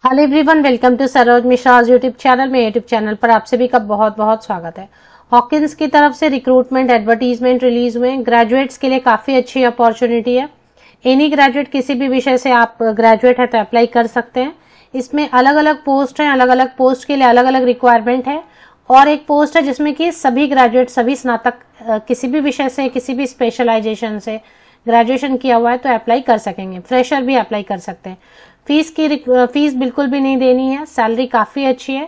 Hello everyone, welcome to Saroj Mishra YouTube channel. में YouTube channel पर आप सभी का बहुत बहुत स्वागत है। हॉकिंस की तरफ से रिक्रूटमेंट एडवर्टीजमेंट रिलीज हुए। ग्रेजुएट्स के लिए काफी अच्छी अपॉर्चुनिटी है। एनी ग्रेजुएट, किसी भी विषय से आप ग्रेजुएट है तो अप्लाई कर सकते हैं। इसमें अलग अलग पोस्ट हैं, अलग अलग पोस्ट के लिए अलग अलग रिक्वायरमेंट है। और एक पोस्ट है जिसमें कि सभी ग्रेजुएट, सभी स्नातक किसी भी विषय से, किसी भी स्पेशलाइजेशन से ग्रेजुएशन किया हुआ है तो अप्लाई कर सकेंगे। फ्रेशर भी अप्लाई कर सकते हैं। फीस बिल्कुल भी नहीं देनी है। सैलरी काफी अच्छी है।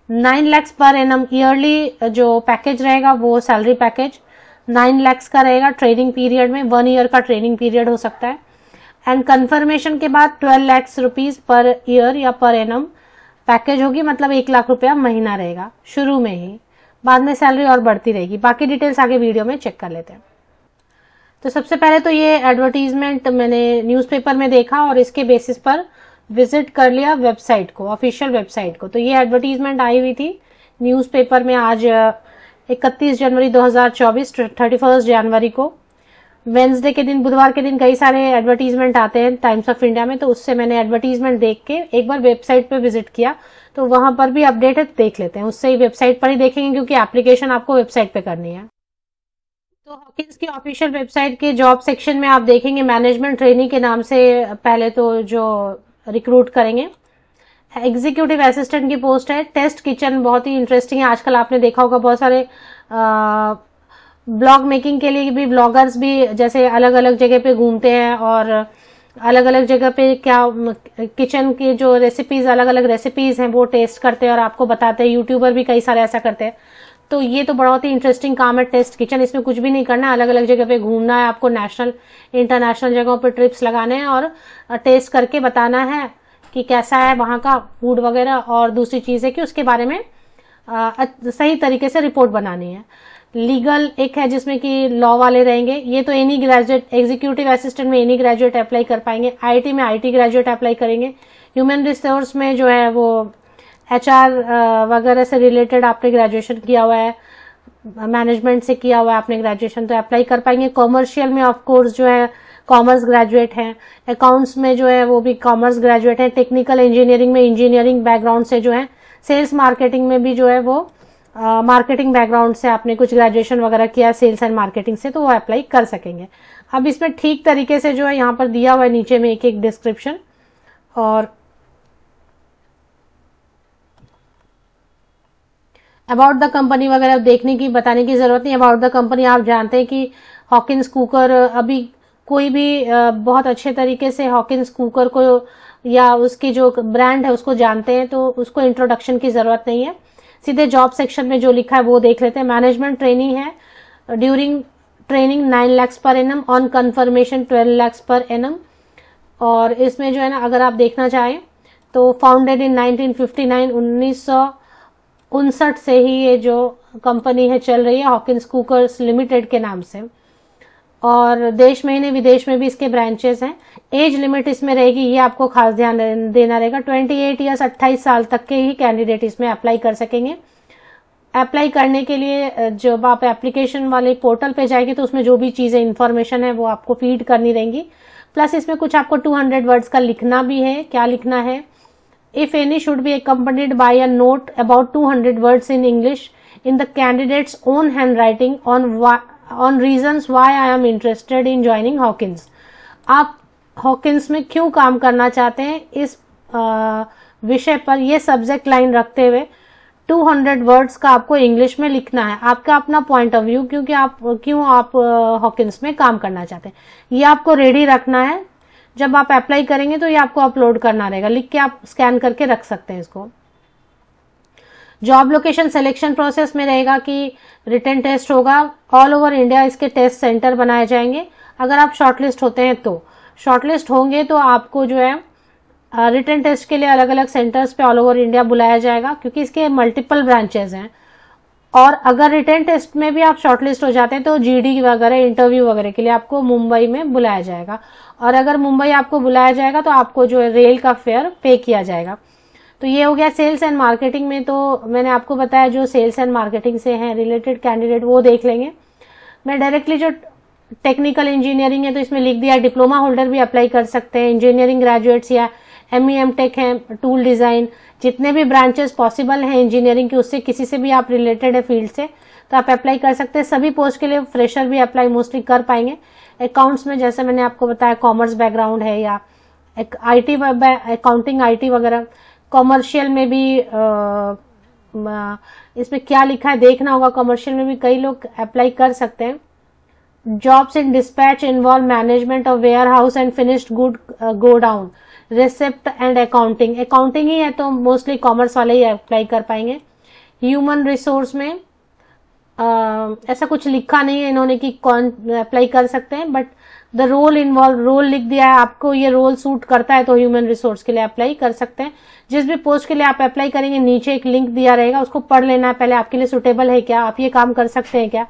9 लाख पर एनम ईयरली जो पैकेज रहेगा वो सैलरी पैकेज 9 लाख का रहेगा। ट्रेनिंग पीरियड में 1 ईयर का ट्रेनिंग पीरियड हो सकता है। एंड कंफर्मेशन के बाद 12 लाख रुपीज पर ईयर या पर एनम पैकेज होगी। मतलब 1 लाख रुपया महीना रहेगा शुरू में ही। बाद में सैलरी और बढ़ती रहेगी। बाकी डिटेल्स आगे वीडियो में चेक कर लेते हैं। तो सबसे पहले तो ये एडवर्टीजमेंट मैंने न्यूज़पेपर में देखा और इसके बेसिस पर विजिट कर लिया वेबसाइट को, ऑफिशियल वेबसाइट को। तो ये एडवर्टीजमेंट आई हुई थी न्यूज़पेपर में आज 31 जनवरी 2024, 31 जनवरी को, वेंसडे के दिन, बुधवार के दिन कई सारे एडवर्टीजमेंट आते हैं टाइम्स ऑफ इंडिया में। तो उससे मैंने एडवर्टीजमेंट देख के एक बार वेबसाइट पे विजिट किया। तो वहां पर भी अपडेट है, देख लेते हैं। उससे ही वेबसाइट पर ही देखेंगे क्योंकि एप्लीकेशन आपको वेबसाइट पे करनी है। तो हॉकिंस की ऑफिशियल वेबसाइट के जॉब सेक्शन में आप देखेंगे मैनेजमेंट ट्रेनी के नाम से पहले तो जो रिक्रूट करेंगे। एग्जीक्यूटिव असिस्टेंट की पोस्ट है। टेस्ट किचन बहुत ही इंटरेस्टिंग है। आजकल आपने देखा होगा बहुत सारे ब्लॉग मेकिंग के लिए भी ब्लॉगर्स भी जैसे अलग अलग जगह पे घूमते हैं और अलग अलग जगह पे क्या किचन की जो रेसिपीज, अलग अलग रेसिपीज हैं वो टेस्ट करते हैं और आपको बताते हैं। यूट्यूबर भी कई सारे ऐसा करते हैं। तो ये तो बहुत ही इंटरेस्टिंग काम है टेस्ट किचन। इसमें कुछ भी नहीं करना है, अलग अलग जगह पे घूमना है आपको। नेशनल इंटरनेशनल जगहों पे ट्रिप्स लगाने हैं और टेस्ट करके बताना है कि कैसा है वहां का फूड वगैरह। और दूसरी चीज है कि उसके बारे में सही तरीके से रिपोर्ट बनानी है। लीगल एक है जिसमें कि लॉ वाले रहेंगे। ये तो एनी ग्रेजुएट, एग्जीक्यूटिव असिस्टेंट में एनी ग्रेजुएट अप्लाई कर पाएंगे। आईटी में आईटी ग्रेजुएट अप्लाई करेंगे। ह्यूमन रिसोर्स में जो है वो एचआर वगैरह से रिलेटेड आपने ग्रेजुएशन किया हुआ है, मैनेजमेंट से किया हुआ है आपने ग्रेजुएशन तो अप्लाई कर पाएंगे। कॉमर्शियल में ऑफ कोर्स जो है कॉमर्स ग्रेजुएट हैं। अकाउंट्स में जो है वो भी कॉमर्स ग्रेजुएट है। टेक्निकल इंजीनियरिंग में इंजीनियरिंग बैकग्राउंड से जो है। सेल्स मार्केटिंग में भी जो है वो मार्केटिंग बैकग्राउंड से आपने कुछ ग्रेजुएशन वगैरह किया सेल्स एंड मार्केटिंग से तो वो अप्लाई कर सकेंगे। अब इसमें ठीक तरीके से जो है यहाँ पर दिया हुआ है नीचे में एक एक डिस्क्रिप्शन। और अबाउट द कंपनी वगैरह देखने की, बताने की जरूरत नहीं। अबाउट द कंपनी आप जानते हैं कि हॉकिंस कुकर, अभी कोई भी बहुत अच्छे तरीके से हॉकिंस कुकर को या उसकी जो ब्रांड है उसको जानते हैं तो उसको इंट्रोडक्शन की जरूरत नहीं है। सीधे जॉब सेक्शन में जो लिखा है वो देख लेते हैं। मैनेजमेंट ट्रेनिंग है। During training 9 lakh per annum, on confirmation 12 lakh per annum. और इसमें जो है ना, अगर आप देखना चाहें तो फाउंडेड इन 1959, 1959 से ही ये जो कंपनी है चल रही है हॉकिंस कुकर्स लिमिटेड के नाम से। और देश में ही नहीं विदेश में भी इसके ब्रांचेस हैं। एज लिमिट इसमें रहेगी, ये आपको खास ध्यान देना रहेगा। 28 ईयर्स, 28 साल तक के ही कैंडिडेट इसमें अप्लाई कर सकेंगे। अप्लाई करने के लिए जब आप एप्लीकेशन वाले पोर्टल पे जाएंगे तो उसमें जो भी चीजें इंफॉर्मेशन है वो आपको फीड करनी रहेंगी। प्लस इसमें कुछ आपको 200 वर्ड्स का लिखना भी है। क्या लिखना है? If any should be accompanied by a note about 200 words in English in the candidate's own handwriting on reasons why I am interested in joining Hawkins. आप हॉकिंस में क्यों काम करना चाहते हैं इस विषय पर ये सब्जेक्ट लाइन रखते हुए 200 वर्ड्स का आपको इंग्लिश में लिखना है। आपका अपना पॉइंट ऑफ व्यू क्योंकि आप क्यों आप हॉकिंस में काम करना चाहते हैं ये आपको रेडी रखना है। जब आप अप्लाई करेंगे तो ये आपको अपलोड करना रहेगा, लिख के आप स्कैन करके रख सकते हैं इसको। जॉब लोकेशन सिलेक्शन प्रोसेस में रहेगा कि रिटन टेस्ट होगा। ऑल ओवर इंडिया इसके टेस्ट सेंटर बनाए जाएंगे। अगर आप शॉर्टलिस्ट होते हैं तो, शॉर्टलिस्ट होंगे तो आपको जो है रिटन टेस्ट के लिए अलग अलग सेंटर्स पे ऑल ओवर इंडिया बुलाया जाएगा क्योंकि इसके मल्टीपल ब्रांचेस हैं। और अगर रिटन टेस्ट में भी आप शॉर्टलिस्ट हो जाते हैं तो जीडी वगैरह, इंटरव्यू वगैरह के लिए आपको मुंबई में बुलाया जाएगा। और अगर मुंबई आपको बुलाया जाएगा तो आपको जो है रेल का फेयर पे किया जाएगा। तो ये हो गया सेल्स एंड मार्केटिंग में। तो मैंने आपको बताया जो सेल्स एंड मार्केटिंग से हैं रिलेटेड कैंडिडेट वो देख लेंगे। मैं डायरेक्टली जो टेक्निकल इंजीनियरिंग है तो इसमें लिख दिया डिप्लोमा होल्डर भी अप्लाई कर सकते हैं। इंजीनियरिंग ग्रेजुएट्स या MEM टेक है, टूल डिजाइन, जितने भी ब्रांचेस पॉसिबल हैं इंजीनियरिंग की, उससे किसी से भी आप रिलेटेड है फील्ड से, तो आप अप्लाई कर सकते हैं। सभी पोस्ट के लिए फ्रेशर भी अप्लाई मोस्टली कर पाएंगे। अकाउंट्स में जैसे मैंने आपको बताया कॉमर्स बैकग्राउंड है या IT अकाउंटिंग IT वगैरह, कॉमर्शियल में भी इसमें क्या लिखा है देखना होगा, कॉमर्शियल में भी कई लोग अप्लाई कर सकते हैं। Jobs in dispatch involve management of warehouse and finished good godown, receipt and accounting, accounting ही है तो मोस्टली कॉमर्स वाले ही अप्लाई कर पाएंगे। ह्यूमन रिसोर्स में ऐसा कुछ लिखा नहीं है इन्होंने कि कौन अप्लाई कर सकते हैं, but the role involve, role लिख दिया है, आपको ये रोल सूट करता है तो ह्यूमन रिसोर्स के लिए अप्लाई कर सकते हैं। जिस भी पोस्ट के लिए आप अप्लाई करेंगे नीचे एक लिंक दिया रहेगा, उसको पढ़ लेना है पहले, आपके लिए सुटेबल है क्या, आप ये काम कर सकते हैं क्या।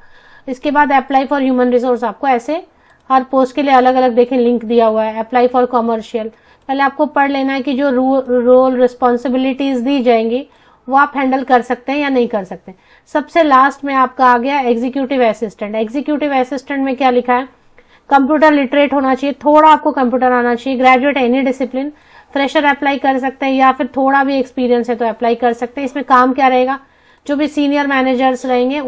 इसके बाद अप्लाई फॉर ह्यूमन रिसोर्स, आपको ऐसे हर पोस्ट के लिए अलग अलग देखें लिंक दिया हुआ है। अप्लाई फॉर कॉमर्शियल, पहले आपको पढ़ लेना है कि जो रोल रिस्पॉन्सिबिलिटीज दी जाएंगी वो आप हैंडल कर सकते हैं या नहीं कर सकते। सबसे लास्ट में आपका आ गया एग्जीक्यूटिव असिस्टेंट। एग्जीक्यूटिव असिस्टेंट में क्या लिखा है, कंप्यूटर लिटरेट होना चाहिए, थोड़ा आपको कंप्यूटर आना चाहिए, graduate any discipline, fresher apply कर सकते हैं या फिर थोड़ा भी एक्सपीरियंस है तो अप्लाई कर सकते हैं। इसमें काम क्या रहेगा, जो भी सीनियर मैनेजर्स रहेंगे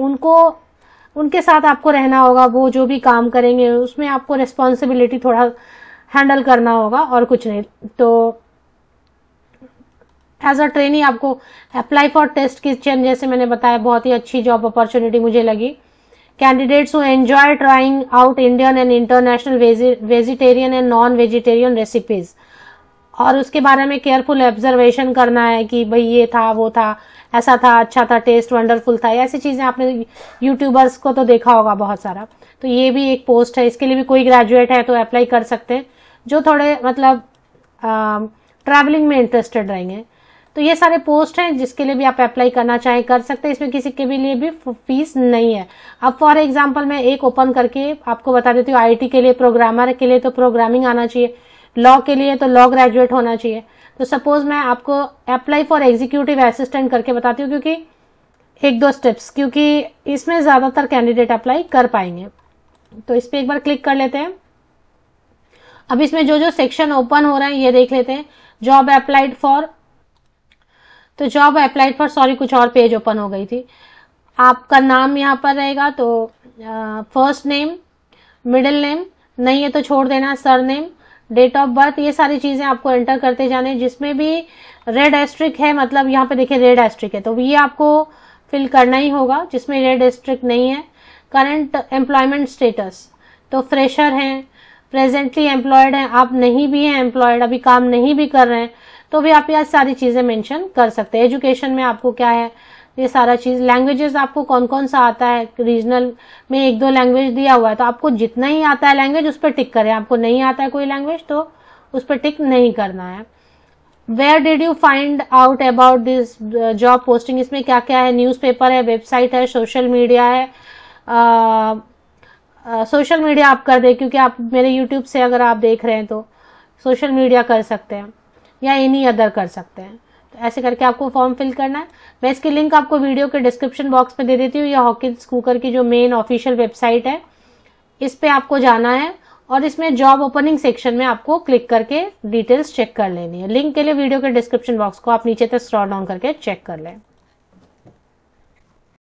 उनके साथ आपको रहना होगा, वो जो भी काम करेंगे उसमें आपको रिस्पॉन्सिबिलिटी थोड़ा हैंडल करना होगा और कुछ नहीं। तो एज अ ट्रेनी आपको अप्लाई फॉर टेस्ट किचन, जैसे मैंने बताया बहुत ही अच्छी जॉब अपॉर्चुनिटी मुझे लगी। Candidates who enjoy trying out Indian and international vegetarian and non vegetarian recipes, और उसके बारे में केयरफुल ऑब्जर्वेशन करना है कि भाई ये था वो था, ऐसा था, अच्छा था, टेस्ट वंडरफुल था, ऐसी चीजें आपने यूट्यूबर्स को तो देखा होगा बहुत सारा। तो ये भी एक पोस्ट है, इसके लिए भी कोई ग्रेजुएट है तो अप्लाई कर सकते हैं जो थोड़े मतलब ट्रैवलिंग में इंटरेस्टेड रहेंगे। तो ये सारे पोस्ट हैं जिसके लिए भी आप अप्लाई करना चाहें कर सकते हैं, इसमें किसी के भी लिए भी फीस नहीं है। अब फॉर एग्जांपल मैं एक ओपन करके आपको बता देती हूँ, IT के लिए, प्रोग्रामर के लिए तो प्रोग्रामिंग आना चाहिए, लॉ के लिए तो लॉ ग्रेजुएट होना चाहिए। तो सपोज मैं आपको अप्लाई फॉर एग्जीक्यूटिव असिस्टेंट करके बताती हूँ, क्योंकि एक दो स्टेप्स, क्योंकि इसमें ज्यादातर कैंडिडेट अप्लाई कर पाएंगे। तो इस पे एक बार क्लिक कर लेते हैं। अब इसमें जो जो सेक्शन ओपन हो रहे हैं ये देख लेते हैं। जॉब अप्लाइड फॉर, तो जॉब अप्लाइड फॉर, सॉरी कुछ और पेज ओपन हो गई थी। आपका नाम यहाँ पर रहेगा, तो फर्स्ट नेम, मिडिल नेम नहीं है तो छोड़ देना, सरनेम, डेट ऑफ बर्थ, ये सारी चीजें आपको एंटर करते जाने। जिसमें भी रेड एस्ट्रिक है, मतलब यहाँ पे देखिए रेड एस्ट्रिक है तो ये आपको फिल करना ही होगा। जिसमें रेड एस्ट्रिक नहीं है, करंट एम्प्लॉयमेंट स्टेटस, तो फ्रेशर हैं, प्रेजेंटली एम्प्लॉयड हैं, आप नहीं भी हैं एम्प्लॉयड, अभी काम नहीं भी कर रहे हैं, तो भी आप ये सारी चीजें मेंशन कर सकते हैं। एजुकेशन में आपको क्या है ये सारा चीज। लैंग्वेजेस आपको कौन कौन सा आता है, रीजनल में एक दो लैंग्वेज दिया हुआ है तो आपको जितना ही आता है लैंग्वेज उस पर टिक करें, आपको नहीं आता है कोई लैंग्वेज तो उस पर टिक नहीं करना है। Where did you find out about this job posting, इसमें क्या क्या है, न्यूज़पेपर है, वेबसाइट है, सोशल मीडिया है। सोशल मीडिया आप कर दे, क्योंकि आप मेरे यूट्यूब से अगर आप देख रहे हैं तो सोशल मीडिया कर सकते हैं या एनी अदर कर सकते हैं। तो ऐसे करके आपको फॉर्म फिल करना है। मैं इसकी लिंक आपको वीडियो के डिस्क्रिप्शन बॉक्स में दे देती हूँ, या हॉकिंस कुकर की जो मेन ऑफिशियल वेबसाइट है इस पे आपको जाना है और इसमें जॉब ओपनिंग सेक्शन में आपको क्लिक करके डिटेल्स चेक कर लेनी है। लिंक के लिए वीडियो के डिस्क्रिप्शन बॉक्स को आप नीचे तक स्क्रॉल डाउन करके चेक कर लें।